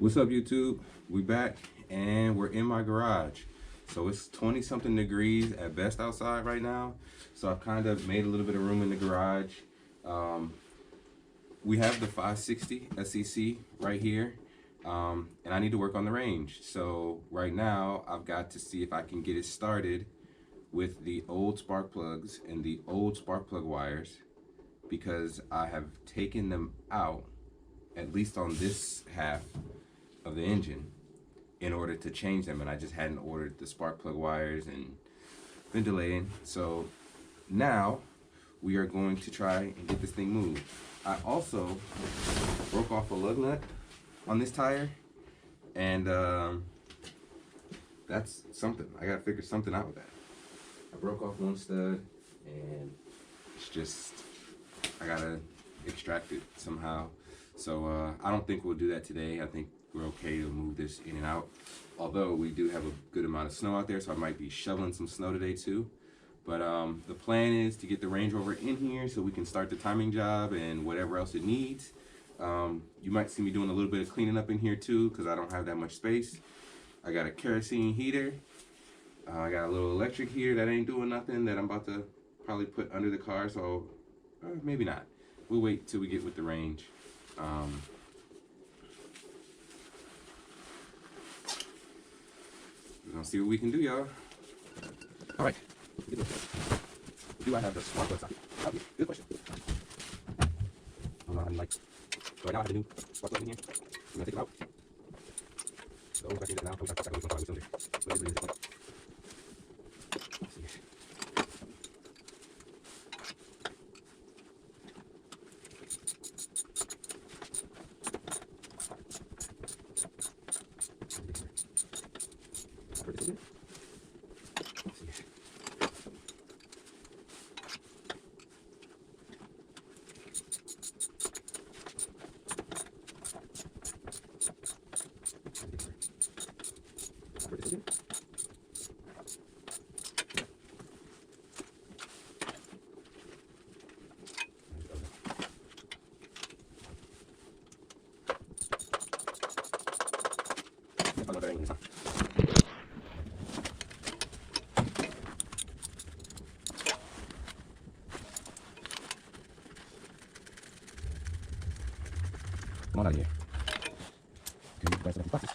What's up, YouTube? We back and we're in my garage. So it's 20 something degrees at best outside right now. So I've kind of made a little bit of room in the garage. We have the 560 SEC right here. And I need to work on the range. So right now I've got to see if I can get it started with the old spark plugs and the old spark plug wires, because I have taken them out, at least on this half of the engine, in order to change them, and I just hadn't ordered the spark plug wires and been delaying. So now we are going to try and get this thing moved. I also broke off a lug nut on this tire, and that's something. I gotta figure something out with that. I broke off one stud, and it's just, I gotta extract it somehow. So I don't think we'll do that today. I think we're okay to move this in and out. Although we do have a good amount of snow out there, so I might be shoveling some snow today too. But the plan is to get the Range Rover in here so we can start the timing job and whatever else it needs. You might see me doing a little bit of cleaning up in here too, because I don't have that much space. I got a kerosene heater. I got a little electric heater that ain't doing nothing, that I'm about to probably put under the car, so maybe not. We'll wait till we get with the range. We're gonna see what we can do, y'all. All right. Do I have the spark plug socket? Okay, good question. I don't know how many lights. So right now I have the new spark plug in here. I'm gonna take it out. So if I can get it now, I'm gonna start going to cylinder. So this is it. Let's see. Come on out of here. Okay, you guys have boxes.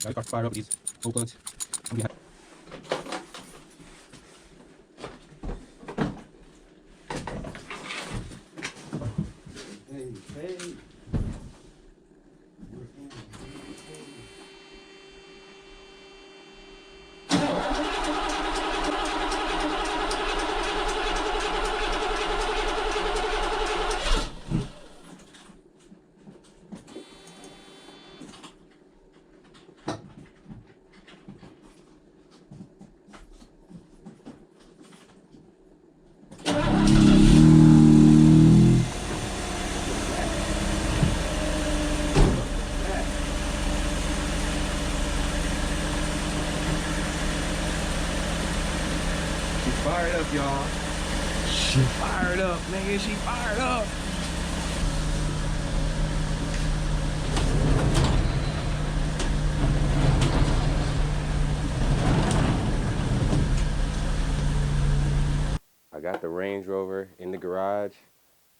Got the car fired up with these old plugs. Hey. Fired up, y'all. She fired up, nigga. She fired up. I got the Range Rover in the garage.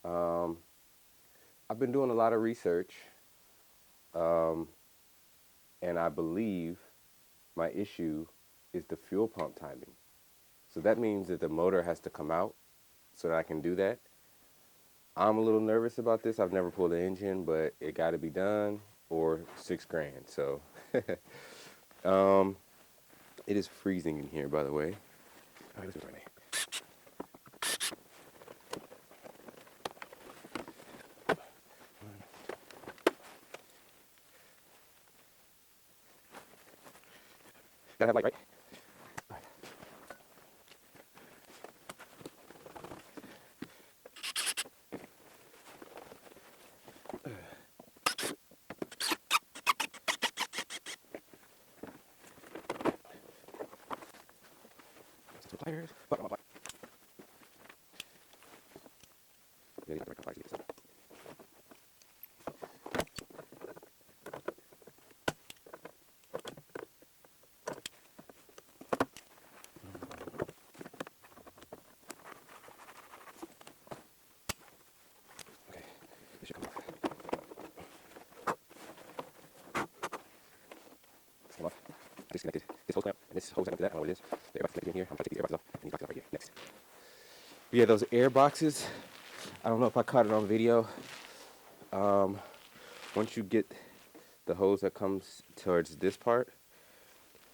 I've been doing a lot of research, and I believe my issue is the fuel pump timing. So that means that the motor has to come out so that I can do that. I'm a little nervous about this. I've never pulled an engine, but it got to be done, or $6 grand. So it is freezing in here, by the way. All right, let's do it right now. Gotta have light, right? pliers. But my yeah, you got the right pliers to get this. Okay, this should come off. Come off. Disconnected this hose clamp and this hose clamp to that. I don't know what it is. The air box connected in here. I'm going to take these air boxes off. And these boxes off right here. Next. Yeah, those air boxes. I don't know if I caught it on video. Once you get the hose that comes towards this part,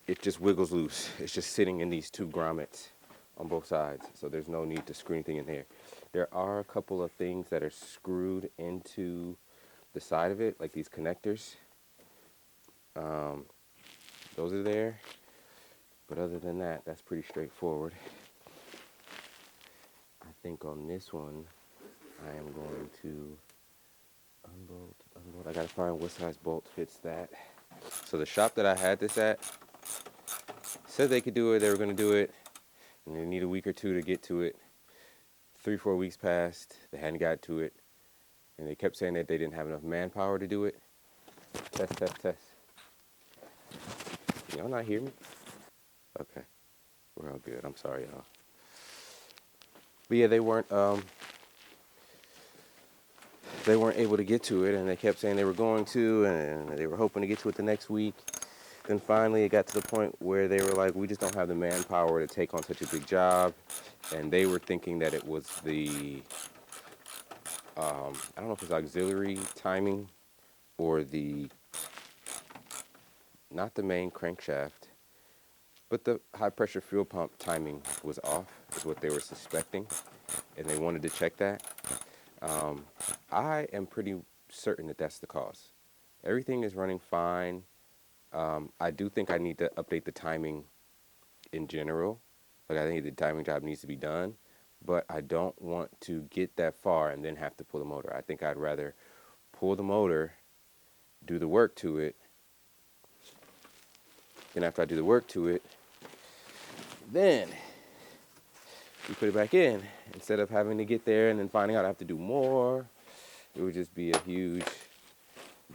it just wiggles loose. It's just sitting in these two grommets on both sides, so there's no need to screw anything in there. There are a couple of things that are screwed into the side of it, like these connectors. Those are there, but other than that, that's pretty straightforward. I think on this one, I am going to unbolt. I gotta find what size bolt fits that. So the shop that I had this at said they could do it, they were gonna do it, and they need a week or two to get to it. 3-4 weeks passed, they hadn't got to it, and they kept saying that they didn't have enough manpower to do it. Test, test, test. Y'all not hear me? Okay, we're all good. I'm sorry, y'all. But yeah, they weren't able to get to it, and they kept saying they were going to, and they were hoping to get to it the next week. Then finally it got to the point where they were like, we just don't have the manpower to take on such a big job. And they were thinking that it was the, I don't know if it's auxiliary timing or not the main crankshaft, but the high pressure fuel pump timing was off, is what they were suspecting. And they wanted to check that. I am pretty certain that that's the cause. Everything is running fine. I do think I need to update the timing in general. Like, I think the timing job needs to be done, but I don't want to get that far and then have to pull the motor. I think I'd rather pull the motor, do the work to it, then after I do the work to it, then we put it back in instead of having to get there and then finding out I have to do more. It would just be a huge,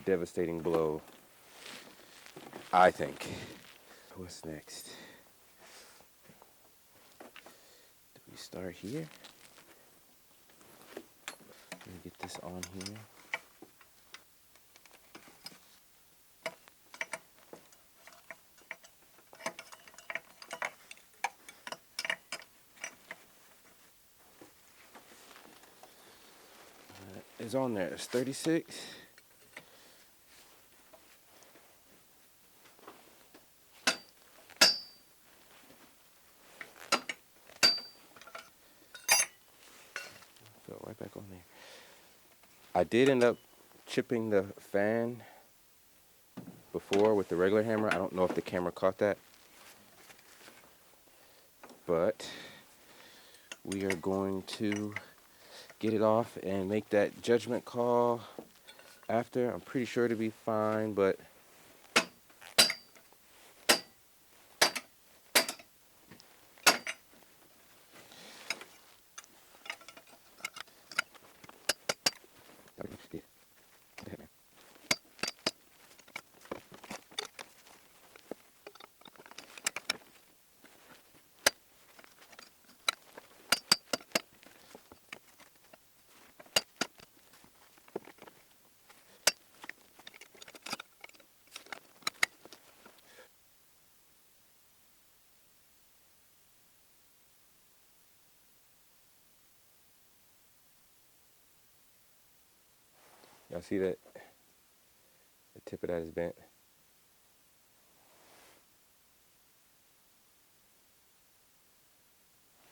devastating blow, I think. What's next? Do we start here? Let me get this on here. It's on there. It's 36. Fell right back on there. I did end up chipping the fan before with the regular hammer. I don't know if the camera caught that, but we are going to get it off and make that judgment call after. I'm pretty sure it'll be fine, but y'all see that? The tip of that is bent.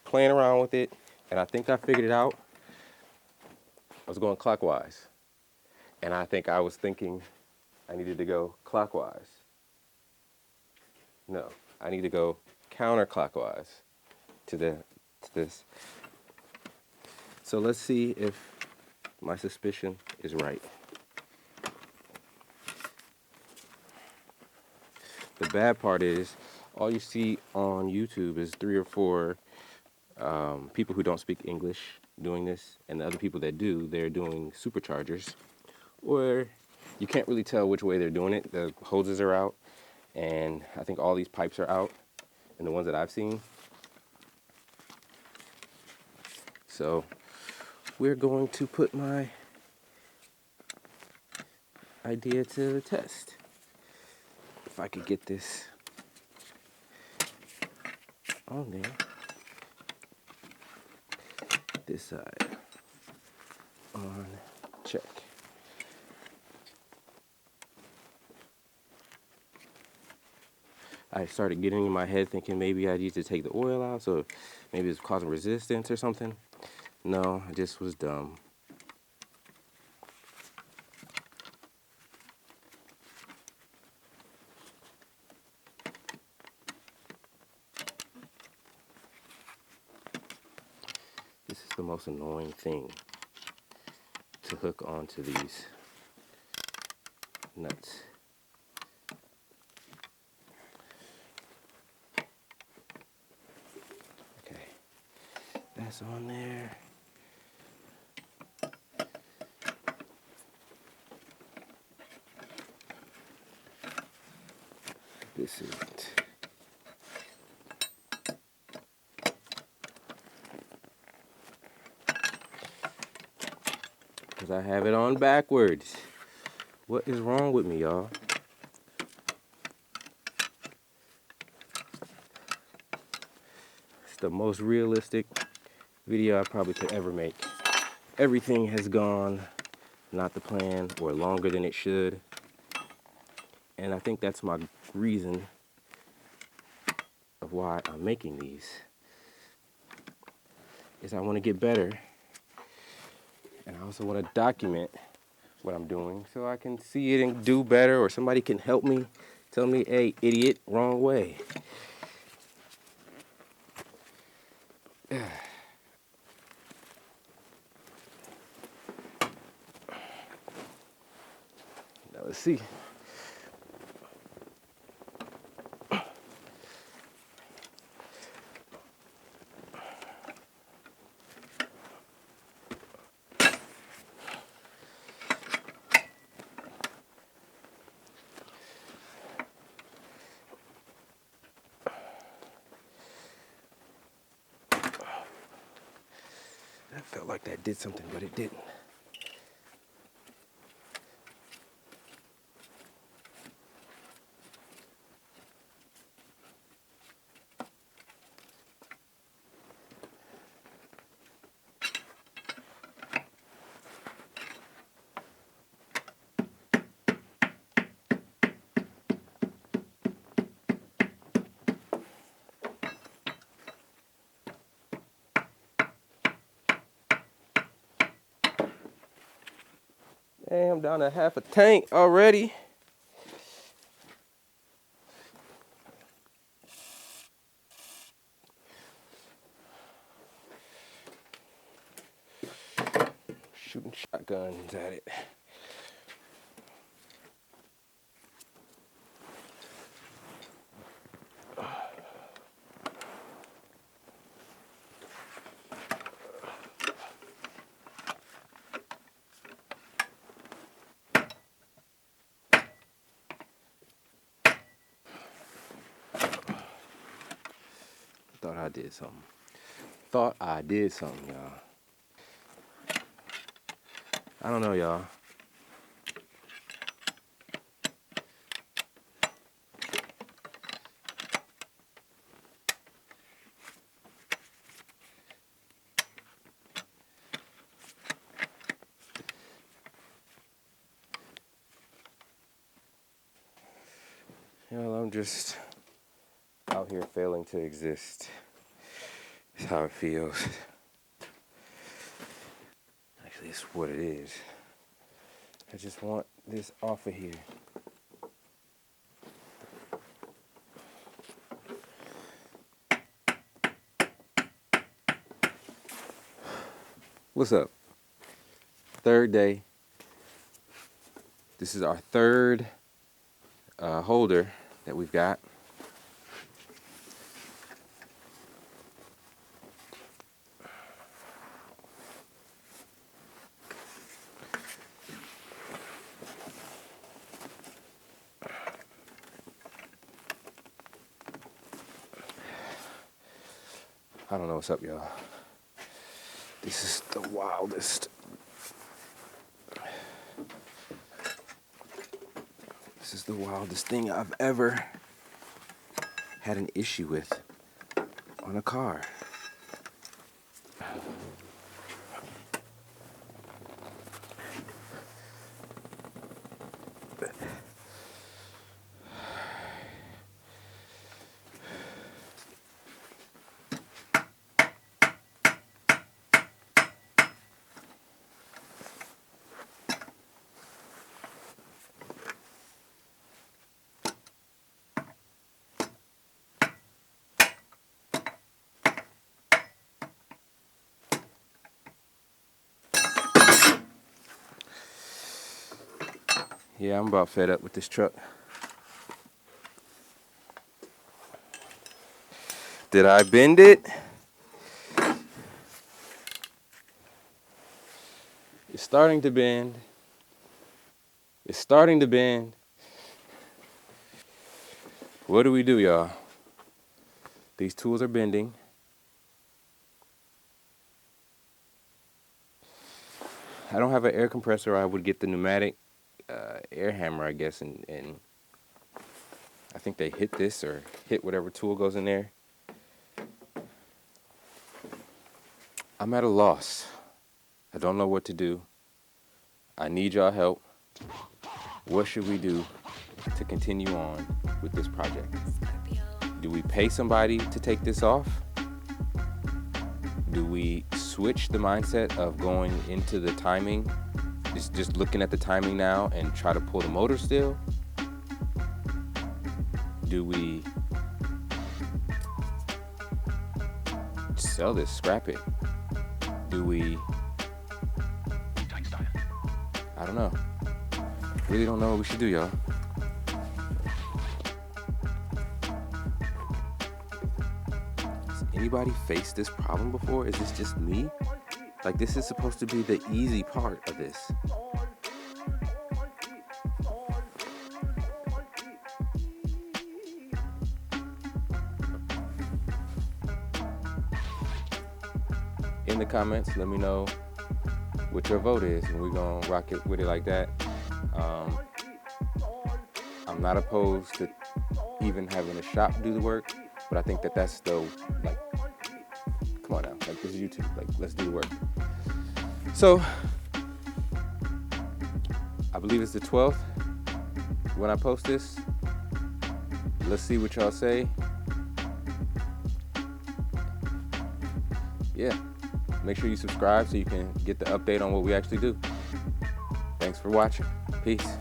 Playing around with it, and I think I figured it out. I was going clockwise, and I think I was thinking I needed to go clockwise. No, I need to go counterclockwise to this. So let's see if my suspicion is right. The bad part is all you see on YouTube is 3 or 4 people who don't speak English doing this, and the other people that do, they're doing superchargers, or you can't really tell which way they're doing it. The hoses are out, and I think all these pipes are out, and the ones that I've seen. So we're going to put my idea to the test. If I could get this on there. This side on check. I started getting in my head thinking maybe I need to take the oil out, so maybe it's causing resistance or something. No, I just was dumb. This is the most annoying thing to hook onto these nuts. Okay, that's on there. This isn't. Because I have it on backwards. What is wrong with me, y'all? It's the most realistic video I probably could ever make. Everything has gone not the plan or longer than it should. And I think that's my reason of why I'm making these. Is I want to get better. And I also want to document what I'm doing so I can see it and do better, or somebody can help me, tell me, hey, idiot, wrong way. Now let's see. That felt like that did something, but it didn't. Hey, I'm down to half a tank already. Shooting shotguns at it. Thought I did something. Thought I did something, y'all. I don't know, y'all. I'm just out here failing to exist. That's how it feels. Actually, it's what it is. I just want this off of here. What's up? Third day. This is our third holder that we've got. I don't know what's up, y'all. This is the wildest. This is the wildest thing I've ever had an issue with on a car. Yeah, I'm about fed up with this truck. Did I bend it? It's starting to bend. It's starting to bend. What do we do, y'all? These tools are bending. I don't have an air compressor. I would get the pneumatic air hammer, I guess, and I think they hit this or hit whatever tool goes in there. I'm at a loss. I don't know what to do. I need y'all help. What should we do to continue on with this project? Do we pay somebody to take this off? Do we switch the mindset of going into the timing, just looking at the timing now and try to pull the motor still? Do we sell this, scrap it? Do we, I don't know. Really don't know what we should do, y'all. Has anybody faced this problem before? Is this just me? Like, this is supposed to be the easy part of this. In the comments, let me know what your vote is, and we're gonna rock it with it like that. I'm not opposed to even having a shop do the work, but I think that that's the, like, come on now, like, this is YouTube, like, let's do the work. So, I believe it's the 12th when I post this. Let's see what y'all say. Yeah, make sure you subscribe so you can get the update on what we actually do. Thanks for watching. Peace.